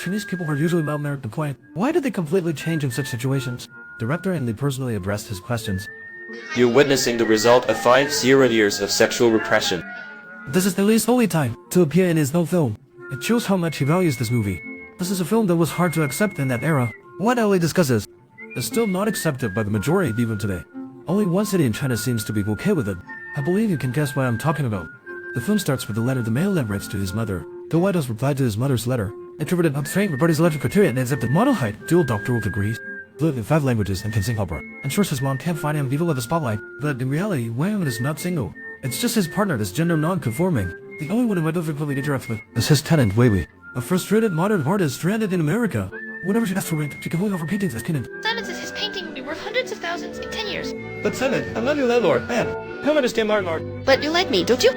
Chinese people are usually well-mannered and quiet. Why did they completely change in such situations? Director Andy personally addressed his questions. You're witnessing the result of 50 years of sexual repression. This is the least holy time to appear in his no film. It shows how much he values this movie. This is a film that was hard to accept in that era. What Ellie discusses is still not accepted by the majority even today. Only one city in China seems to be okay with it. I believe you can guess what I'm talking about. The film starts with the letter the male then writes to his mother. The white house replied to his mother's letter, interpreted upstream regarding his electric criteria and accepted model height, dual doctoral degrees, fluent in 5 languages and can sing opera. Ensures his mom can't find him even with the spotlight, but in reality, Wang is not single. It's just his partner that's gender non-conforming. The only one who I don't frequently interact with is his tenant, Wei Wei, a frustrated modern artist stranded in America. Whenever she asks for rent, she can only offer paintings as tenant. Simon says his painting will be worth hundreds of thousands in 10 years. But Simon, I'm not your landlord, man. Help understand modern art. But you like me, don't you?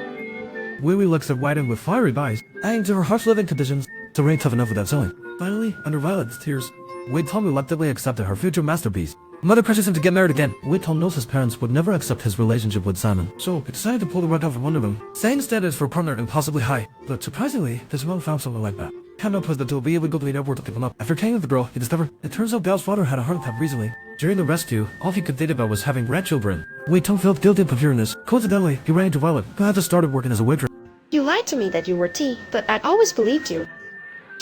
Wei Wei looks at Wyden with fiery eyes, adding to her harsh living conditions to reign tough enough without selling. Finally, under Violet's tears, Wei Tong reluctantly accepted her future masterpiece. Mother pressures him to get married again. Wei Tong knows his parents would never accept his relationship with Simon, so he decided to pull the rug out from one of them, saying instead it's for a partner impossibly high. But surprisingly, this one found someone like that. Can't oppose the two be able to go to the airport to pick him up. After chatting with the girl, he discovered it turns out Gao's father had a heart attack recently. During the rescue, all he could think about was having grandchildren. Wei Tong felt guilty for hearing this. Coincidentally, he ran into Violet, who had just started working as a waitress. You lied to me that you were T, but I'd always believed you.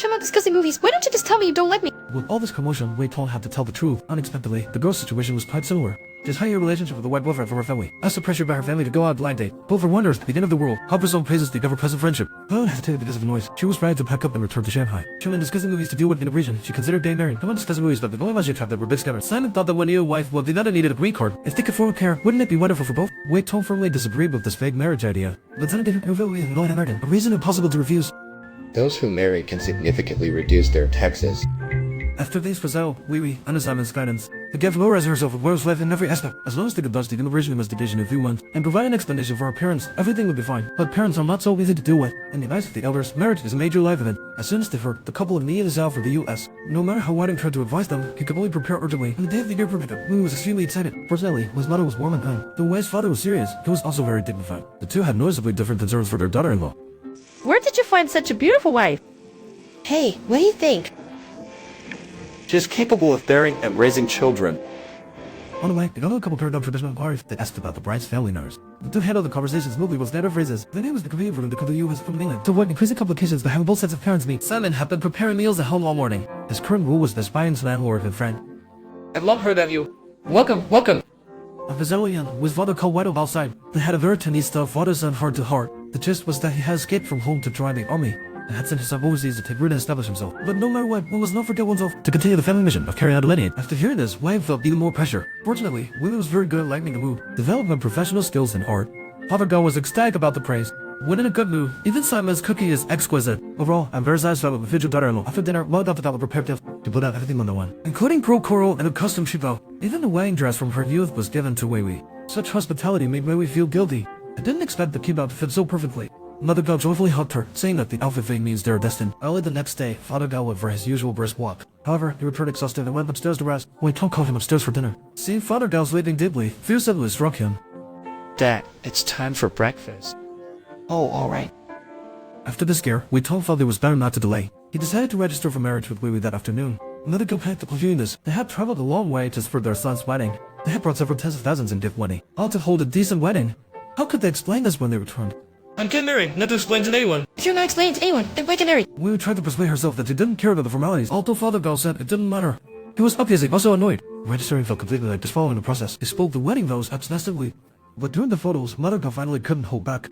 I'm not discussing movies. Why don't you just tell me you don't like me? With all this commotion, Wei Tong had to tell the truth. Unexpectedly, the girl's situation was quite similar. She's had a relationship with a white boyfriend from her family. Asked to pressure by her family to go on a blind date. Both her wonders at the end of the world. Harper's own praises the ever-present friendship. Violet hesitated because of the noise. She was ready to pack up and return to Shanghai. She went discussing movies to deal with in the region. She considered getting married. No one discussed movies, but the only ones she attracted were big together. Simon thought that when he and wife, well, they not needed a green card. If they could form a pair, wouldn't it be wonderful for both? Wei Tong firmly disagreed with this vague marriage idea. But then again, a reason impossible to refuse. Those who marry can significantly reduce their taxes. After this was out, Wei Wei, under Simon's guidance, the gave Laura herself a world's life in every aspect. As long as they could dodge the university investigation in a few months and provide an explanation for our parents, everything would be fine. But parents are not so easy to deal with. In the eyes of the elders, marriage is a major life event. As soon as they heard, the couple immediately sailed for the US. No matter how Whiting tried to advise them, he could only prepare urgently. On the day of the year permitted, Wei was extremely excited. Fortunately, his mother was warm and kind. Though Wei's father was serious, he was also very dignified. The two had noticeably different concerns for their daughter-in-law. Where did you find such a beautiful wife? Hey, what do you think? She is capable of bearing and raising children. On the way, they got a couple paired up traditional inquiries that asked about the bride's family nurse. The two handled the conversation smoothly with standard phrases. The name was the convenient for them to come to the US from England. To avoid increasing complications by having both sets of parents meet, Simon had been preparing meals at home all morning. His current rule was to spy into landlord and friend. I've long heard of you. Welcome, welcome. Of his alien, with father called White outside. They had a very tense stuff, father-son heart to heart. The gist was that he had escaped from home to join the army, and had sent himself overseas to take root and establish himself. But no matter what, one must not forget oneself to continue the family mission of carrying out a lineage. After hearing this, Wang felt even more pressure. Fortunately, William was very good at lightening the mood, developing professional skills in art. Father Gao was ecstatic about the praise. When in a good mood, even Simon's cooking is exquisite. Overall, I'm very satisfied with my future daughter-in-law. After dinner, well done without the prepared gift. She put out everything on the one, including pearl coral and a custom chipo. Even the wedding dress from her youth was given to Wei Wei. Such hospitality made Wei Wei feel guilty. I didn't expect the kibbutz to fit so perfectly. Mother Gao joyfully hugged her, saying that the outfit fate means they are destined. Early the next day, Father Gao went for his usual brisk walk. However, he returned exhausted and went upstairs to rest. Wei Tong called him upstairs for dinner. Seeing Father Gao sleeping deeply, fear suddenly struck him. Dad, it's time for breakfast. Oh, alright. After the scare, Wei Tong felt it was better not to delay. He decided to register for marriage with Wei Wei that afternoon. Mother Gao panicked upon hearing this. They had traveled a long way just for their son's wedding. They had brought several tens of thousands in gift money, all to hold a decent wedding. How could they explain this when they returned? I'm getting married, not to explain to anyone. If you're not explaining to anyone, then why get married? Wei Wei tried to persuade herself that she didn't care about the formalities, although Father Gao said it didn't matter. He was obviously also annoyed. Registering felt completely like just following the process. He spoke the wedding vows obsessively. But during the photos, Mother Gao finally couldn't hold back.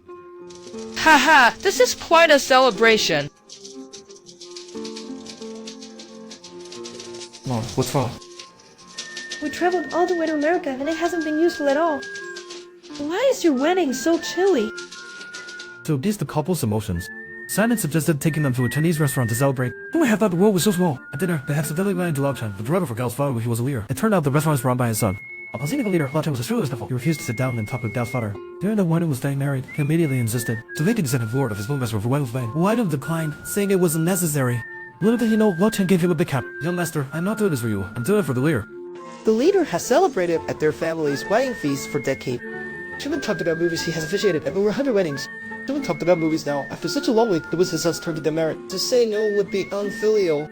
Haha, this is quite a celebration. Mom, what's wrong? We traveled all the way to America and it hasn't been useful at all. Why is your wedding so chilly? To appease the couple's emotions, Simon suggested taking them to a Chinese restaurant to celebrate. Who would have thought the world was so small? At dinner, they accidentally ran into Lao Chen, the driver for Gao's father when he was a leader. It turned out the restaurant was run by his son. Upon seeing the leader, Lao Chen was extremely respectful. He refused to sit down and talk with Gao's father. During the wedding was getting married, he immediately insisted to vacate the second floor of his own restaurant for Wang's wedding. White declined, saying it was unnecessary. Little did he know, Lao Chen gave him a big cap. Young master, I'm not doing this for you. I'm doing it for the leader. The leader has celebrated at their family's wedding feast for decades. Truman talked about movies he has officiated at over 100 weddings. Truman talked about movies now. After such a long wait, it was his son's turn to get married. To say no would be unfilial.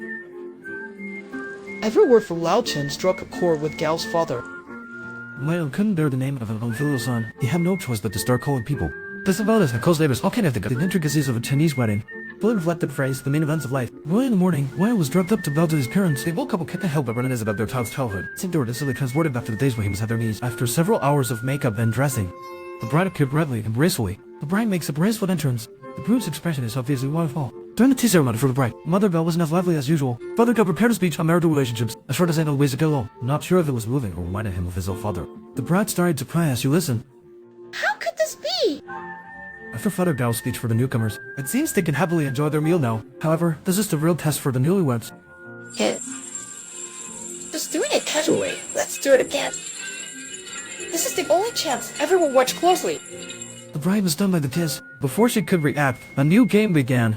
Every word from Lao Chen struck a chord with Gao's father. William couldn't bear the name of his own filial son. He had no choice but to start calling people. This about us and close neighbors all connected the intricacies of a Chinese wedding. Fully reflected phrase, the main events of life. Early in the morning, Wei was drugged up to bow to his parents. The old couple couldn't help but reminisce about their child's childhood. It seemed they were instantly transported back to the days when he was at their knees. After several hours of makeup and dressing, the bride appeared readily and gracefully. The bride makes a graceful entrance. The groom's expression is obviously waterfall. During the tea ceremony for the bride, Mother Bell wasn't as lively as usual. Father Gao prepared a speech on marital relationships, as short as any ways to get along. Not sure if it was moving or reminded him of his old father. The bride started to cry as she listened. How could this be? After Father Gao's speech for the newcomers, it seems they can happily enjoy their meal now. However, this is the real test for the newlyweds. Yeah. Just doing it casually. Let's do it again. This is the only chance. Everyone watch closely. The bride was stunned by the kiss. Before she could react, a new game began.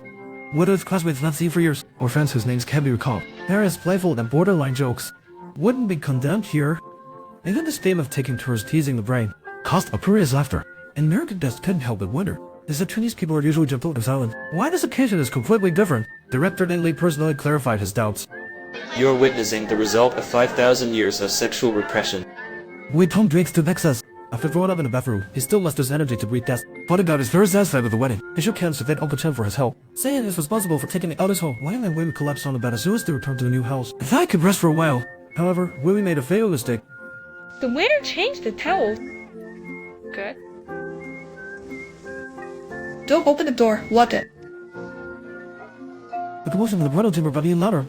Whether it's classmates not seen for years, or friends whose names can't be recalled, various playful and borderline jokes wouldn't be condemned here. Even this game of taking turns teasing the bride caused uproarious laughter. And American guests couldn't help but wonder, is that Chinese people are usually gentle and silent? Why this occasion is completely different? Director and lead personally clarified his doubts. You're witnessing the result of 5,000 years of sexual repression. We Tom drinks to excess. After throwing up in the bathroom, he still musters energy to breathe death. Father God is very satisfied with the wedding. He shook hands to thank Uncle Chen for his help, saying he is responsible for taking me out of his home. Wang and Willie collapsed on the bed as soon as they returned to the new house. If I could rest for a while. However, Willie made a fatal mistake. The waiter changed the towel. Good. Don't open the door. Lock it. The commotion in the bridal chamber got even louder.